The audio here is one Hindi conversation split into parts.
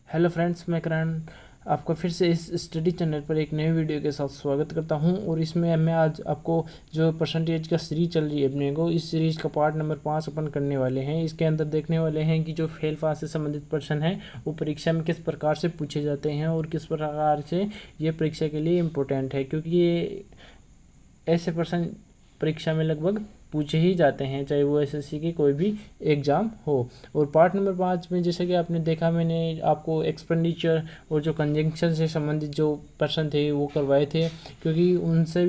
हेलो फ्रेंड्स, मैं करण आपका फिर से इस स्टडी चैनल पर एक नए वीडियो के साथ स्वागत करता हूं। और इसमें मैं आज आपको जो परसेंटेज का सीरीज चल रही है अपने को, इस सीरीज़ का पार्ट नंबर 5 अपन करने वाले हैं। इसके अंदर देखने वाले हैं कि जो फेल पास से संबंधित प्रश्न हैं वो परीक्षा में किस प्रकार से पूछे जाते हैं और किस प्रकार से ये परीक्षा के लिए इम्पोर्टेंट है, क्योंकि ये ऐसे प्रश्न परीक्षा में लगभग पूछे ही जाते हैं, चाहे वो एसएससी की कोई भी एग्ज़ाम हो। और पार्ट नंबर 5 में जैसे कि आपने देखा, मैंने आपको एक्सपेंडिचर और जो कंजंक्शन से संबंधित जो प्रश्न थे वो करवाए थे, क्योंकि उनसे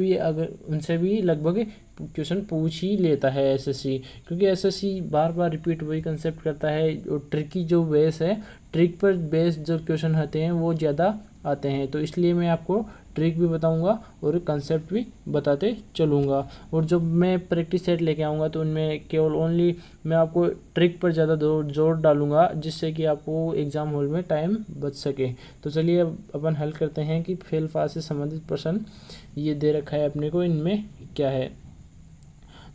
भी लगभग क्वेश्चन पूछ ही लेता है एसएससी, क्योंकि एसएससी बार बार रिपीट वही कंसेप्ट करता है। और ट्रिकी जो बेस है, ट्रिक पर बेस्ड जो क्वेश्चन होते हैं वो ज़्यादा आते हैं, तो इसलिए मैं आपको ट्रिक भी बताऊंगा और कंसेप्ट भी बताते चलूँगा। और जब मैं प्रैक्टिस सेट लेके आऊँगा तो उनमें केवल ओनली मैं आपको ट्रिक पर ज़्यादा जोर डालूँगा, जिससे कि आपको एग्ज़ाम हॉल में टाइम बच सके। तो चलिए अब अपन हल करते हैं कि फेल पास से संबंधित प्रश्न ये दे रखा है अपने को, इनमें क्या है।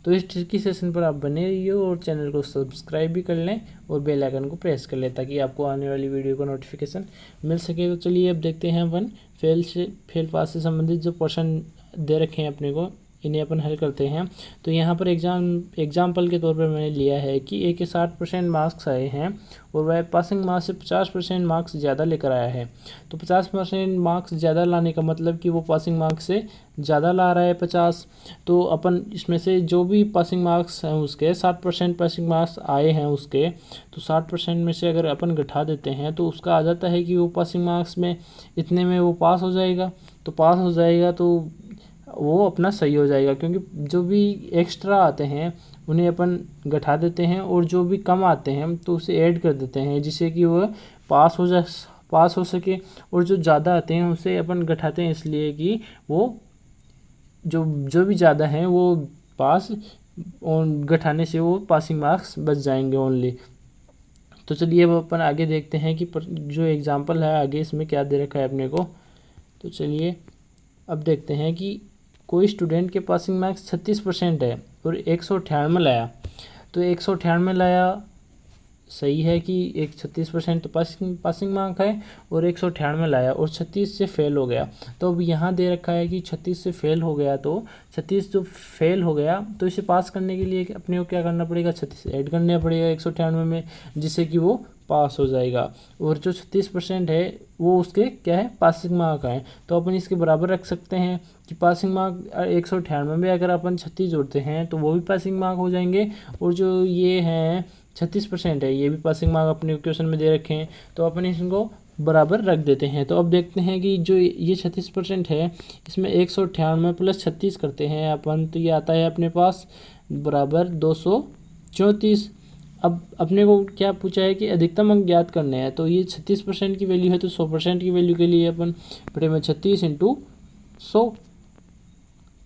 तो इस ट्रिकी सेशन पर आप बने रहिए और चैनल को सब्सक्राइब भी कर लें और बेल आइकन को प्रेस कर लें, ताकि आपको आने वाली वीडियो का नोटिफिकेशन मिल सके। तो चलिए अब देखते हैं अपन फेल पास से संबंधित जो क्वेश्चन दे रखे हैं अपने को, इन्हें अपन हल करते हैं। तो यहाँ पर एग्जाम्पल के तौर पर मैंने लिया है कि ए के 60% मार्क्स आए हैं और वह पासिंग मार्क्स से 50% मार्क्स ज़्यादा लेकर आया है। तो 50% मार्क्स ज़्यादा लाने का मतलब कि वो पासिंग मार्क्स से ज़्यादा ला रहा है 50। तो अपन इसमें से जो भी पासिंग मार्क्स हैं उसके 60% पासिंग मार्क्स आए हैं उसके, तो 60% में से अगर अपन घटा देते हैं तो उसका आ जाता है कि वो पासिंग मार्क्स में इतने में वो पास हो जाएगा। तो पास हो जाएगा तो वो अपना सही हो जाएगा, क्योंकि जो भी एक्स्ट्रा आते हैं उन्हें अपन घटा देते हैं और जो भी कम आते हैं तो उसे ऐड कर देते हैं, जिससे कि वह पास हो सके। और जो ज़्यादा आते हैं उसे अपन घटाते हैं इसलिए कि वो जो भी ज़्यादा हैं वो पास, और घटाने से वो पासिंग मार्क्स बच जाएंगे ओनली। तो चलिए अब अपन आगे देखते हैं कि जो एग्ज़ाम्पल है आगे इसमें क्या दे रखा है अपने को। तो चलिए अब देखते हैं कि कोई स्टूडेंट के पासिंग मार्क्स 36% है और 198 लाया। तो 198 लाया सही है कि 36% तो पासिंग मार्क है, और 198 लाया और 36 से फेल हो गया। तो अब यहाँ दे रखा है कि 36 से फेल हो गया, तो 36 जो फेल हो गया तो इसे पास करने के लिए अपने को क्या करना पड़ेगा, 36 ऐड करना पड़ेगा 198 में, जिससे कि वो पास हो जाएगा। और जो 36% है वो उसके क्या है, पासिंग मार्क है। तो अपन इसके बराबर रख सकते हैं कि पासिंग मार्क 198 में अगर अपन 36 जोड़ते हैं तो वो भी पासिंग मार्क हो जाएंगे, और जो ये हैं 36% है ये भी पासिंग मार्क अपने क्वेश्चन में दे रखे हैं, तो अपन इनको बराबर रख देते हैं। तो अब देखते हैं कि जो ये 36% है इसमें 198 प्लस 36 करते हैं अपन, तो ये आता है अपने पास बराबर 234। अब अपने को क्या पूछा है कि अधिकतम अंक ज्ञात करने हैं, तो ये 36% की वैल्यू है, तो 100% की वैल्यू के लिए अपन बटे में 36 इंटू 100,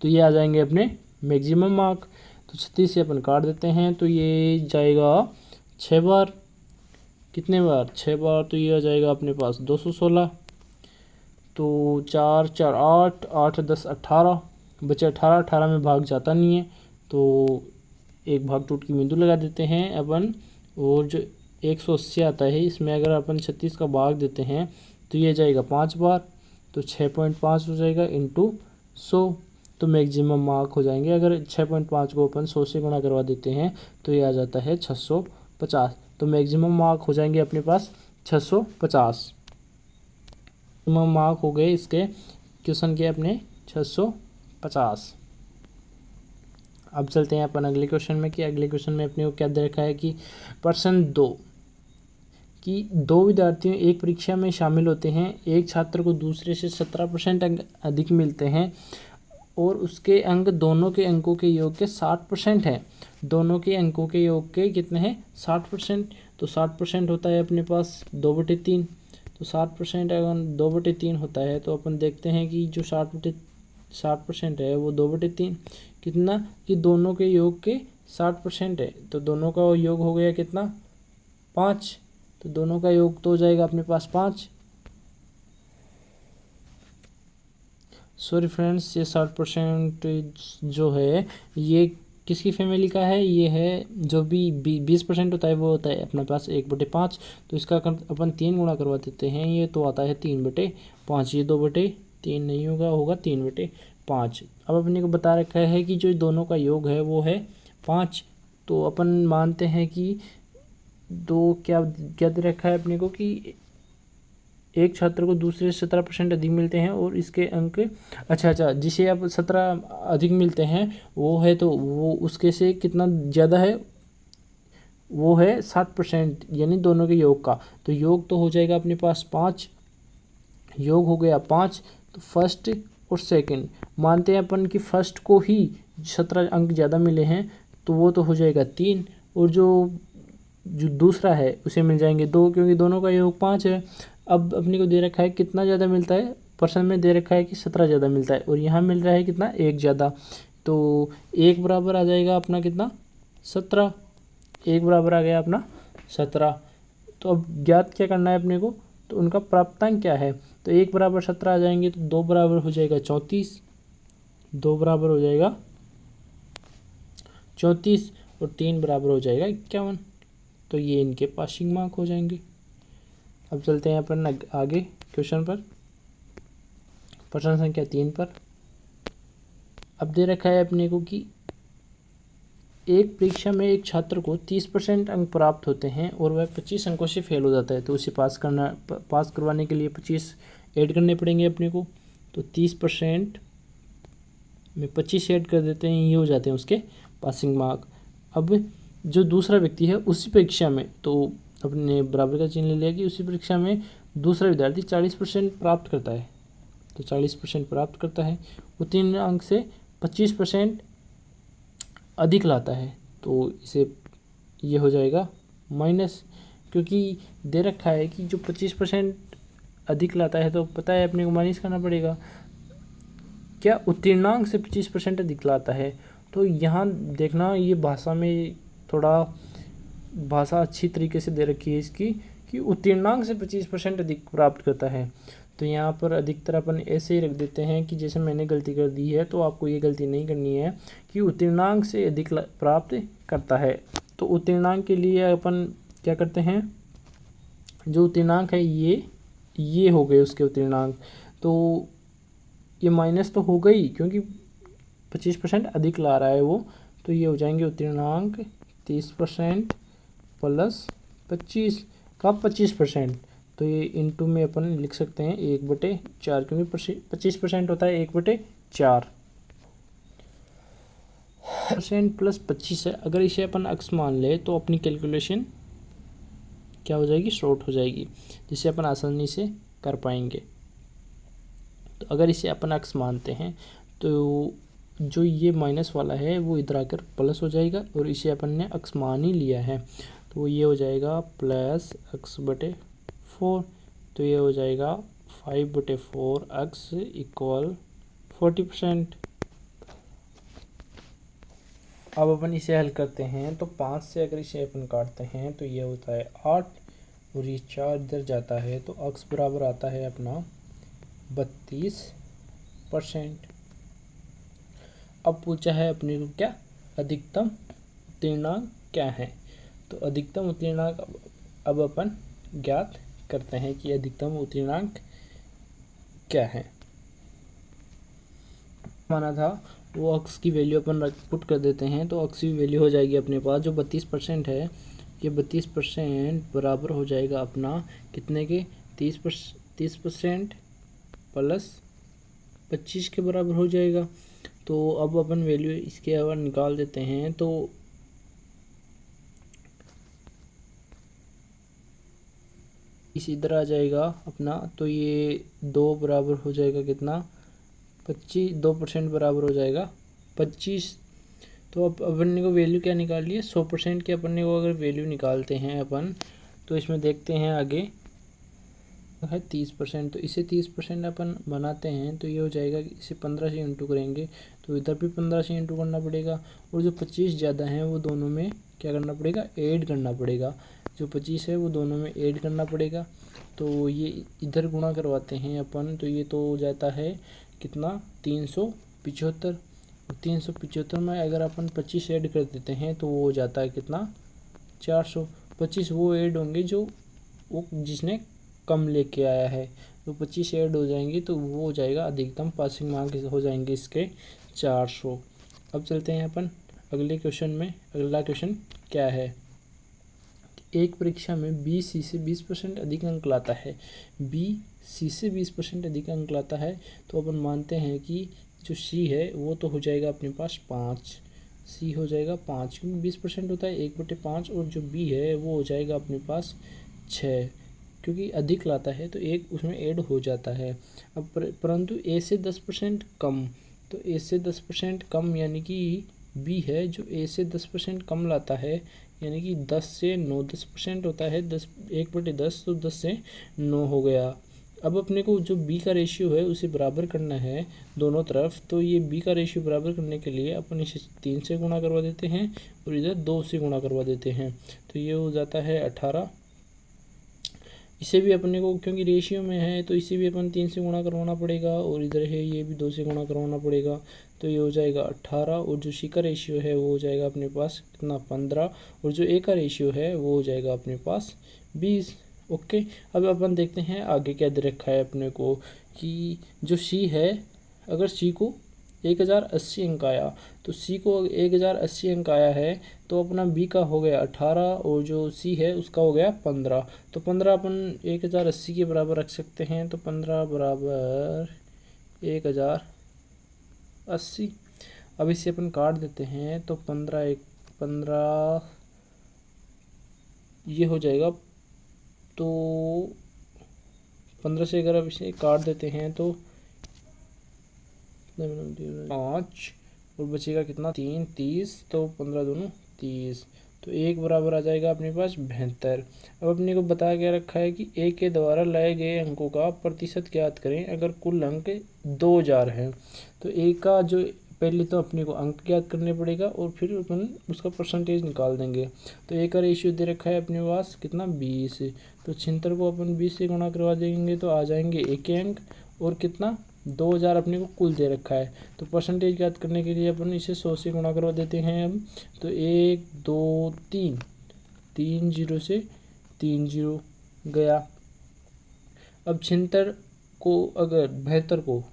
तो ये आ जाएंगे अपने मैक्सिमम मार्क। तो 36 से अपन काट देते हैं तो ये जाएगा 6 बार, कितने बार 6 बार, तो ये आ जाएगा अपने पास 216। तो 4 4 8 8 10 18 बचे 18, 18 में भाग जाता नहीं है, तो एक भाग टूट की बिंदु लगा देते हैं अपन। और जो 180 आता है इसमें अगर अपन 36 का भाग देते हैं तो ये जाएगा 5 बार, तो 6.5 हो जाएगा इंटू 100, तो मैक्सिमम मार्क हो जाएंगे। अगर 6.5 को अपन 100 से गुणा करवा देते हैं तो ये आ जाता है 650, तो मैक्सिमम मार्क हो जाएंगे अपने पास 650। मैक्सिमम मार्क हो गए इसके क्वेश्चन के अपने 650। अब चलते हैं अपन अगले क्वेश्चन में कि अगले क्वेश्चन में अपने को क्या दे रखा है कि प्रश्न 2 कि 2 विद्यार्थियों एक परीक्षा में शामिल होते हैं, एक छात्र को दूसरे से 17% अंक अधिक मिलते हैं और उसके अंक दोनों के अंकों के योग के 60% है। दोनों के अंकों के योग के कितने हैं, 60%। तो 60% होता है अपने पास 2/3, तो 60% अगर 2/3 होता है तो अपन देखते हैं कि जो 60% है वो 2/3 कितना, कि दोनों के योग के 60% है, तो दोनों का योग हो गया कितना, 5। तो दोनों का योग तो हो जाएगा अपने पास 5। सॉरी फ्रेंड्स, ये 60% जो है ये किसकी फैमिली का है, ये है जो भी 20% होता है वो होता है अपने पास 1/5। तो इसका अपन 3 गुणा करवा देते हैं, ये तो आता है 3/5। ये 2/3 नहीं होगा, होगा 3/5। अब अपने को बता रखा है कि जो दोनों का योग है वो है 5। तो अपन मानते हैं कि दो क्या क्या दे रखा है अपने को कि एक छात्र को दूसरे से 17% अधिक मिलते हैं और इसके अंक अच्छा जिसे अब 17 अधिक मिलते हैं वो है, तो वो उसके से कितना ज़्यादा है, वो है 7%, यानी दोनों के योग का। तो योग तो हो जाएगा अपने पास 5, योग हो गया 5। तो फर्स्ट और सेकंड मानते हैं अपन कि फर्स्ट को ही 17 अंक ज़्यादा मिले हैं, तो वो तो हो जाएगा 3, और जो दूसरा है उसे मिल जाएंगे 2, क्योंकि दोनों का योग 5 है। अब अपने को दे रखा है कितना ज़्यादा मिलता है, परसेंट में दे रखा है कि 17 ज़्यादा मिलता है, और यहाँ मिल रहा है कितना, 1 ज़्यादा। तो 1 बराबर आ जाएगा अपना कितना, 17। 1 बराबर आ गया अपना 17। तो अब ज्ञात क्या करना है अपने को, तो उनका प्राप्तांक क्या है। तो 1 बराबर 17 आ जाएंगे, तो 2 बराबर हो जाएगा 34, 2 बराबर हो जाएगा 34, और 3 बराबर हो जाएगा 51। तो ये इनके पासिंग मार्क हो जाएंगे। अब चलते हैं अपन आगे क्वेश्चन पर, प्रश्न संख्या 3 पर। अब दे रखा है अपने को कि एक परीक्षा में एक छात्र को 30% अंक प्राप्त होते हैं और वह 25 अंकों से फेल हो जाता है, तो उसे पास करवाने के लिए 25 ऐड करने पड़ेंगे अपने को। तो 30% में 25 ऐड कर देते हैं, ये हो जाते हैं उसके पासिंग मार्क। अब जो दूसरा व्यक्ति है उसी परीक्षा में, तो अपने बराबर का चिन्ह ले लिया कि उसी परीक्षा में दूसरा विद्यार्थी 40% प्राप्त करता है, तो 40% प्राप्त करता है, उत्तीर्ण अंक से 25% अधिक लाता है, तो इसे ये हो जाएगा माइनस, क्योंकि दे रखा है कि जो 25% अधिक लाता है तो पता है अपने को माइनस करना पड़ेगा। क्या उत्तीर्णांक से 25% अधिक लाता है, तो यहाँ देखना ये भाषा में थोड़ा भाषा अच्छी तरीके से दे रखी है इसकी कि उत्तीर्णांक से 25% अधिक प्राप्त करता है। तो यहाँ पर अधिकतर अपन ऐसे ही रख देते हैं कि जैसे मैंने गलती कर दी है, तो आपको ये गलती नहीं करनी है कि उत्तीर्णांक से अधिक प्राप्त करता है। तो उत्तीर्णांक के लिए अपन क्या करते हैं, जो उत्तीर्णांक है ये हो गए उसके उत्तीर्णांक, तो ये माइनस तो हो गई क्योंकि 25% अधिक ला रहा है वो, तो ये हो जाएंगे उत्तीर्णांक 30% प्लस 25 का 25%। तो ये इनटू में अपन लिख सकते हैं 1/4, क्योंकि 25% होता है 1/4 % प्लस 25 है। अगर इसे अपन अक्स मान ले तो अपनी कैलकुलेशन क्या हो जाएगी, शॉर्ट हो जाएगी, जिसे अपन आसानी से कर पाएंगे। तो अगर इसे अपन अक्स मानते हैं तो जो ये माइनस वाला है वो इधर आकर प्लस हो जाएगा, और इसे अपन ने अक्स मान ही लिया है, तो ये हो जाएगा प्लस x/4। तो ये हो जाएगा 5/4 x इक्वल 40%। अब अपन इसे हल करते हैं, तो 5 से अगर इसे अपन काटते हैं तो ये होता है 8, और ये 4 इधर जाता है, तो x बराबर आता है अपना 32%। अब पूछा है अपने को क्या, अधिकतम उत्तीर्णांक क्या है। तो अधिकतम उत्तीर्णांक अब अपन ज्ञात करते हैं कि अधिकतम उत्तीर्णांक क्या है। माना था वो अक्स की वैल्यू अपन पुट कर देते हैं, तो अक्स की वैल्यू हो जाएगी अपने पास जो 32% है, ये 32% बराबर हो जाएगा अपना कितने के, 30% प्लस 25 के बराबर हो जाएगा। तो अब अपन वैल्यू इसके अगर निकाल देते हैं तो इस इधर आ जाएगा अपना, तो ये 2 बराबर हो जाएगा कितना, 25, 2% बराबर हो जाएगा 25। तो अब अपन को वैल्यू क्या निकाल है, 100% की अपन को अगर वैल्यू निकालते हैं अपन, तो इसमें देखते हैं आगे है 30%, तो इसे 30% अपन बनाते हैं, तो ये हो जाएगा कि इसे 15 से इंटू करेंगे, तो इधर भी 15 से इंटू करना पड़ेगा, और जो 25 ज़्यादा हैं वो दोनों में क्या करना पड़ेगा, ऐड करना पड़ेगा, जो 25 है वो दोनों में ऐड करना पड़ेगा। तो ये इधर गुणा करवाते हैं अपन, तो ये तो हो जाता है कितना, 375, 375 में अगर अपन 25 ऐड कर देते हैं तो वो हो जाता है कितना, 425 वो ऐड होंगे जो वो जिसने कम लेके आया है, तो 25 ऐड हो जाएंगे तो वो हो जाएगा अधिकतम पासिंग मार्क हो जाएंगे इसके 400। अब चलते हैं अपन अगले क्वेश्चन में। अगला क्वेश्चन क्या है, एक परीक्षा में बी सी से 20% अधिक अंक लाता है, बी सी से 20% अधिक अंक लाता है, तो अपन मानते हैं कि जो सी है वो तो हो जाएगा अपने पास 5, सी हो जाएगा 5 क्योंकि 20% होता है 1/5, और जो बी है वो हो जाएगा अपने पास 6 क्योंकि अधिक लाता है तो एक उसमें ऐड हो जाता है। अब परंतु ए से 10% कम, तो ए से 10% कम यानी कि बी है जो ए से 10% कम लाता है, यानी कि 10 से 9 10% होता है, 1/10 तो 10 से 9 हो गया। अब अपने को जो बी का रेशियो है उसे बराबर करना है दोनों तरफ, तो ये बी का रेशियो बराबर करने के लिए अपन इसे 3 से गुणा करवा देते हैं और इधर 2 से गुणा करवा देते हैं, तो ये हो जाता है 18। इसे भी अपने को क्योंकि रेशियो में है तो इसे भी अपन 3 से गुणा करवाना पड़ेगा, और इधर है ये भी 2 से गुणा करवाना पड़ेगा, तो ये हो जाएगा 18। और जो सी का रेशियो है वो हो जाएगा अपने पास कितना 15, और जो ए का रेशियो है वो हो जाएगा अपने पास 20। ओके, अब अपन देखते हैं आगे क्या दे रखा है अपने को कि जो सी है अगर सी को 1080 अंक आया, तो सी को 1080 अंक आया है तो अपना बी का हो गया 18 और जो सी है उसका हो गया 15, तो 15 अपन 1080 के बराबर रख सकते हैं, तो 15 बराबर 1080। अब इसे अपन काट देते हैं तो 15 ये हो जाएगा, तो 15 से अगर अब इसे काट देते हैं तो 5 और बचेगा कितना 3 30, तो 15 दूनी 30, तो एक बराबर आ जाएगा अपने पास 72। अब अपने को बताया गया रखा है कि ए के द्वारा लाए गए अंकों का प्रतिशत ज्ञात करें अगर कुल अंक 2000 है, तो ए का जो पहले तो अपने को अंक ज्ञात करने पड़ेगा और फिर अपन उसका परसेंटेज निकाल देंगे। तो ए का रेशियो दे रखा है अपने पास कितना 20, तो 76 को अपन 20 से गुणा करवा देंगे तो आ जाएंगे ए के अंक, और कितना 2000 अपने को कुल दे रखा है, तो परसेंटेज ज्ञात करने के लिए अपन इसे 100 से गुणा करवा देते हैं। अब तो 1 2 3 3 0 से 3 0 गया। अब 76 को अगर 72 को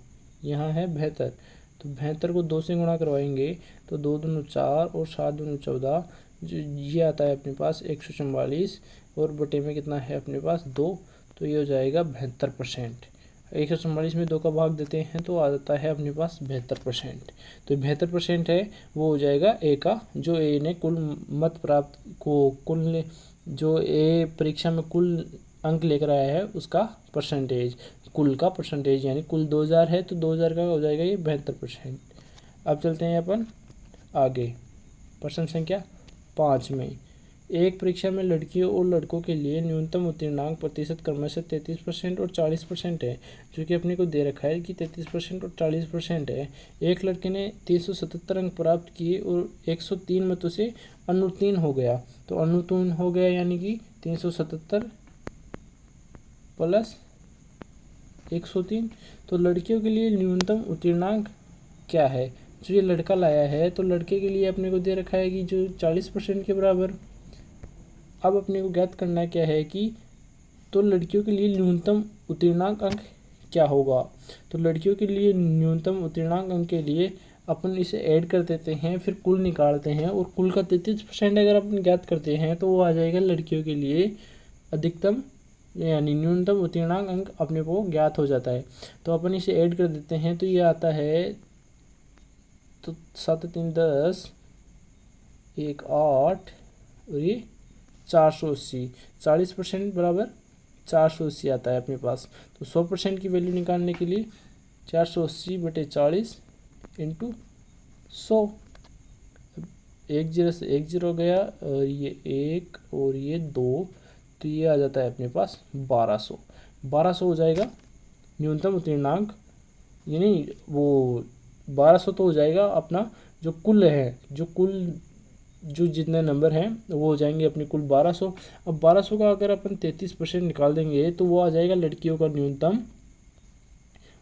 यहाँ है 72, तो 72 को 2 से गुणा करवाएंगे तो 2 दूनी 4 और 7 दूनी 14, जो ये आता है अपने पास 144, और बटे में कितना है अपने पास 2, तो ये हो जाएगा 72%। 144 में 2 का भाग देते हैं तो आ जाता है अपने पास 72%, तो 72% है वो हो जाएगा ए का, जो ए ने कुल मत प्राप्त को कुल जो ए परीक्षा में कुल अंक लेकर आया है उसका परसेंटेज, कुल का परसेंटेज, यानी कुल 2000 है तो 2000 का हो जाएगा ये 72%। अब चलते हैं अपन आगे प्रश्न संख्या 5 में। एक परीक्षा में लड़कियों और लड़कों के लिए न्यूनतम उत्तीर्णांक प्रतिशत क्रमशः 33% और 40% है, जो कि अपने को दे रखा है कि 33% और 40% है। एक लड़के ने 377 अंक प्राप्त किए और 103 मतों से अनुत्तीर्ण हो गया, तो अनुत्तीर्ण हो गया यानी कि 377 प्लस 103, तो लड़कियों के लिए न्यूनतम उत्तीर्णांक क्या है, जो ये लड़का लाया है तो लड़के के लिए अपने को दे रखा है कि जो 40% के बराबर। अब अपने को ज्ञात करना क्या है कि तो लड़कियों के लिए न्यूनतम उत्तीर्णांक अंक क्या होगा, तो लड़कियों के लिए न्यूनतम उत्तीर्णांक अंक के लिए अपन इसे ऐड कर देते हैं फिर कुल निकालते हैं, और कुल का 33% अगर अपन ज्ञात करते हैं तो वो आ जाएगा लड़कियों के लिए अधिकतम यानी न्यूनतम उत्तीर्णांक अंक अपने को ज्ञात हो जाता है, तो अपन इसे ऐड कर देते हैं तो ये आता है, तो 7 3 10 1 8 और ये 480, 40% बराबर 480 आता है अपने पास, तो 100% की वैल्यू निकालने के लिए 480/40 इंटू 100, 1 0 से 1 0 गया और ये 1 और ये 2, तो ये आ जाता है अपने पास 1200 हो जाएगा न्यूनतम उत्तीर्णांक, यानी वो 1200 तो हो जाएगा अपना जो कुल है, जो जितने नंबर हैं वो हो जाएंगे अपने कुल 1200। अब 1200 का अगर अपन 33% निकाल देंगे तो वो आ जाएगा लड़कियों का न्यूनतम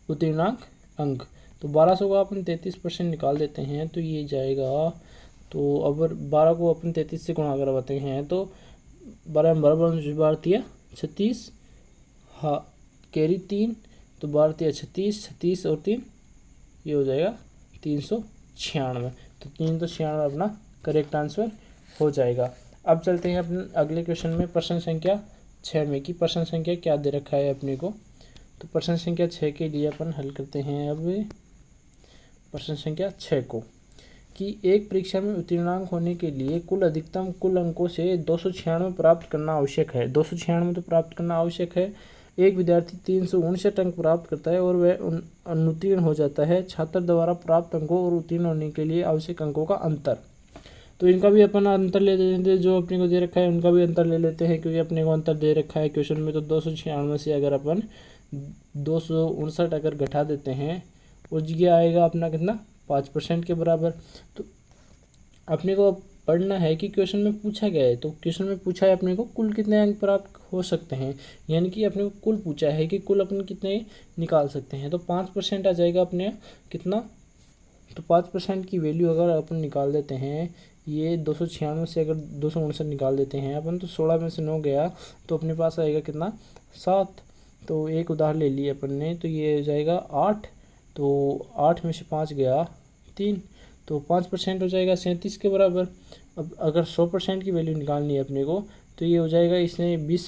उत्तीर्णांक अंक, तो 1200 का अपन 33% निकाल देते हैं तो ये जाएगा, तो अगर 12 को अपन 33 से गुणा करवाते हैं तो 12 36, हाँ कैरी 3, तो 12 36, 36 और 3 ये हो जाएगा 396। तो 396 अपना करेक्ट आंसर हो जाएगा। अब चलते हैं अपने अगले क्वेश्चन में, प्रश्न संख्या 6 में कि प्रश्न संख्या क्या दे रखा है अपने को। तो प्रश्न संख्या 6 के लिए अपन हल करते हैं अब प्रश्न संख्या 6 को, कि एक परीक्षा में उत्तीर्णांक होने के लिए अधिकतम कुल अंकों से 296 प्राप्त करना आवश्यक है। 296 तो प्राप्त करना आवश्यक है। एक विद्यार्थी 359 अंक प्राप्त करता है और वह अनुत्तीर्ण हो जाता है। छात्र द्वारा प्राप्त अंकों और उत्तीर्ण होने के लिए आवश्यक अंकों का अंतर। तो इनका भी अपन अंतर ले लेते हैं, जो अपने को दे रखा है उनका भी अंतर ले लेते हैं, क्योंकि अपने को अंतर दे रखा है क्वेश्चन में। तो 296 से अगर अपन 259 अगर घटा देते हैं और ये आएगा अपना कितना 5% के बराबर। तो अपने को पढ़ना है कि क्वेश्चन में पूछा गया है। तो क्वेश्चन में पूछा है अपने को कुल कितने अंक प्राप्त हो सकते हैं, यानी कि अपने को कुल पूछा है कि कुल अपन कितने निकाल सकते हैं। तो 5% आ जाएगा अपने कितना, तो 5% की वैल्यू अगर अपन निकाल देते हैं, ये 296 से अगर 259 निकाल देते हैं अपन, तो 16 में से 9 गया तो अपने पास आएगा कितना 7। तो एक उदाहरण ले लिया अपन ने, तो ये हो जाएगा 8, तो 8 में से 5 गया 3, तो 5% हो जाएगा 37 के बराबर। अब अगर 100% की वैल्यू निकालनी है अपने को, तो ये हो जाएगा, इसने 20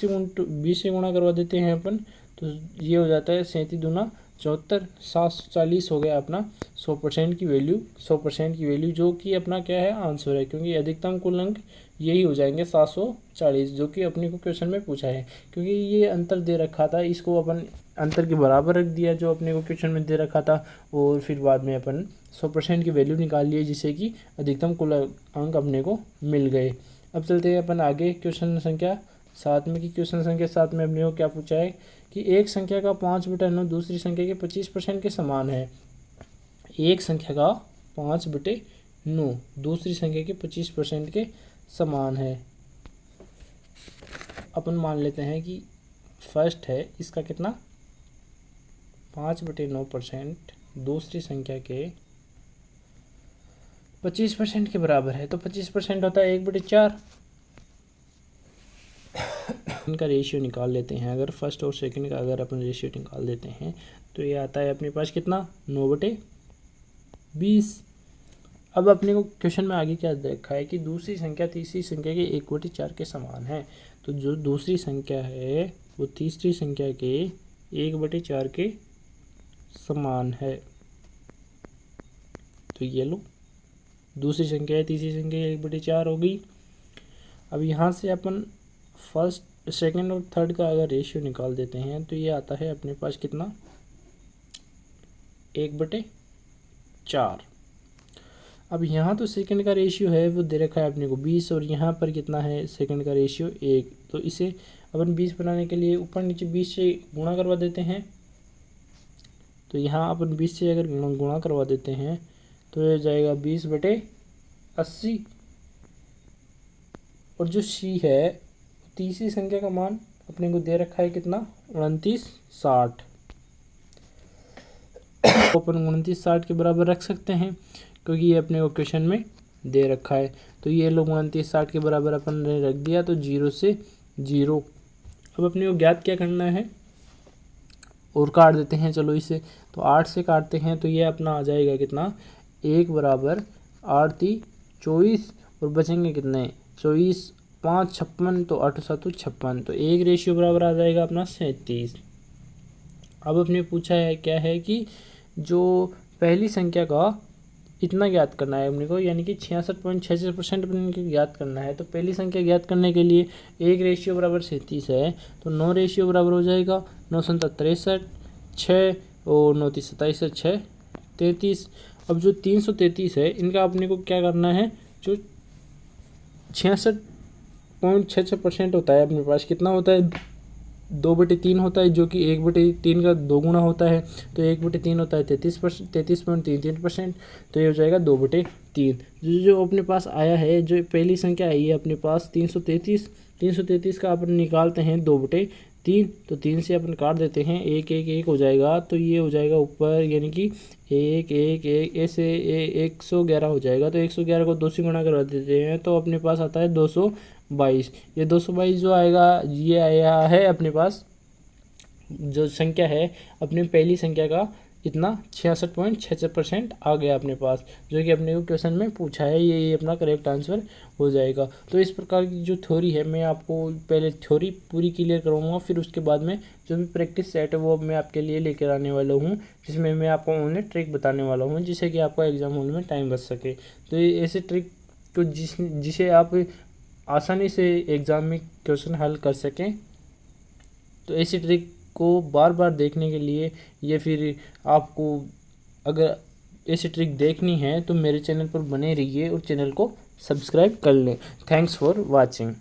से गुणा करवा देते हैं अपन, तो ये हो जाता है 37 दूना 74, 740 हो गया अपना 100% की वैल्यू। 100% की वैल्यू जो कि अपना क्या है आंसर है, क्योंकि अधिकतम कुल अंक यही हो जाएंगे 740, जो कि अपने को क्वेश्चन में पूछा है। क्योंकि ये अंतर दे रखा था, इसको अपन अंतर के बराबर रख दिया जो अपने को क्वेश्चन में दे रखा था, और फिर बाद में अपन 100% की वैल्यू निकाल लिए, जिससे कि अधिकतम कुल अंक अपने को मिल गए। अब चलते हैं अपन आगे क्वेश्चन संख्या 7 में, कि क्वेश्चन संख्या 7 में अपने को क्या पूछा है कि एक संख्या का 5/9 दूसरी संख्या के 25% के समान है। एक संख्या का 5/9 दूसरी संख्या के 25% के समान है। अपन मान लेते हैं कि फर्स्ट है, इसका कितना 5/9% दूसरी संख्या के 25% के बराबर है। तो 25% होता है 1/4। इनका रेशियो निकाल लेते हैं। अगर फर्स्ट और सेकंड का अगर अपन रेशियो निकाल देते हैं तो ये आता है अपने पास कितना 9/20। अब अपने को क्वेश्चन में आगे क्या देखा है कि दूसरी संख्या तीसरी संख्या के 1/4 के समान है। तो जो दूसरी संख्या है वो तीसरी संख्या के 1/4 के समान है। तो ये लो, दूसरी संख्या है तीसरी संख्या 1/4 हो गई। अब यहाँ से अपन फर्स्ट सेकंड और थर्ड का अगर रेशियो निकाल देते हैं तो ये आता है अपने पास कितना 1/4। अब यहाँ तो सेकंड का रेशियो है वो दे रखा है अपने को 20, और यहाँ पर कितना है सेकंड का रेशियो 1। तो इसे अपन 20 बनाने के लिए ऊपर नीचे 20 से गुणा करवा देते हैं। तो यहाँ अपन 20 से अगर गुणा करवा देते हैं तो ये जाएगा 20/80। और जो सी है तीसरी संख्या का मान अपने को दे रखा है कितना 2960। तो अपन 2960 के बराबर रख सकते हैं, क्योंकि ये अपने को क्वेश्चन में दे रखा है। तो ये लोग 2960 के बराबर अपन ने रख दिया, तो 0 से 0। अब अपने को ज्ञात क्या करना है, और काट देते हैं चलो इसे। तो 8 से काटते हैं तो ये अपना आ जाएगा कितना 1 बराबर 8 × 24, और बचेंगे कितने 24 5 56, तो 8 7 56। तो एक रेशियो बराबर आ जाएगा अपना 37। अब अपने पूछा है क्या है कि जो पहली संख्या का इतना ज्ञात करना है अपने को, यानी कि 66.66% अपने को ज्ञात करना है। तो पहली संख्या ज्ञात करने के लिए एक रेशियो बराबर 37 है, तो 9 रेशियो बराबर हो जाएगा 9 × 7 63, 6 और 9 × 27 6 33। अब जो 333 है इनका अपने को क्या करना है, जो 66.66% होता है अपने पास कितना होता है 2/3 होता है, जो कि 1/3 का 2 गुना होता है। तो 1/3 होता है 33.33%। तो ये हो जाएगा 2/3। जो अपने पास आया है, जो पहली संख्या आई है अपने पास 333 का अपन निकालते हैं 2/3। 3, तो 3 से अपन काट देते हैं, 1 1 1 हो जाएगा, तो ये हो जाएगा ऊपर, यानी कि 1 1 1 ऐसे 111 हो जाएगा। तो 111 को 2 से गुणा करवा देते हैं, तो अपने पास आता है 222। ये 222 जो आएगा, ये आया है अपने पास जो संख्या है अपनी पहली संख्या का इतना 66.66% आ गया अपने पास, जो कि अपने को क्वेश्चन में पूछा है। ये अपना करेक्ट आंसर हो जाएगा। तो इस प्रकार की जो थ्योरी है, मैं आपको पहले थ्योरी पूरी क्लियर कराऊंगा, फिर उसके बाद में जो भी प्रैक्टिस सेट है वो मैं आपके लिए लेकर आने वाला हूँ, जिसमें मैं आपको ओनली ट्रिक बताने वाला हूँ, जिससे कि आपका एग्जाम हॉल में टाइम बच सके। तो ये ऐसे ट्रिक को जिसे आप आसानी से एग्ज़ाम में क्वेश्चन हल कर सकें। तो ऐसी ट्रिक को बार बार देखने के लिए, या फिर आपको अगर ऐसी ट्रिक देखनी है तो मेरे चैनल पर बने रहिए और चैनल को सब्सक्राइब कर लें। Thanks for watching.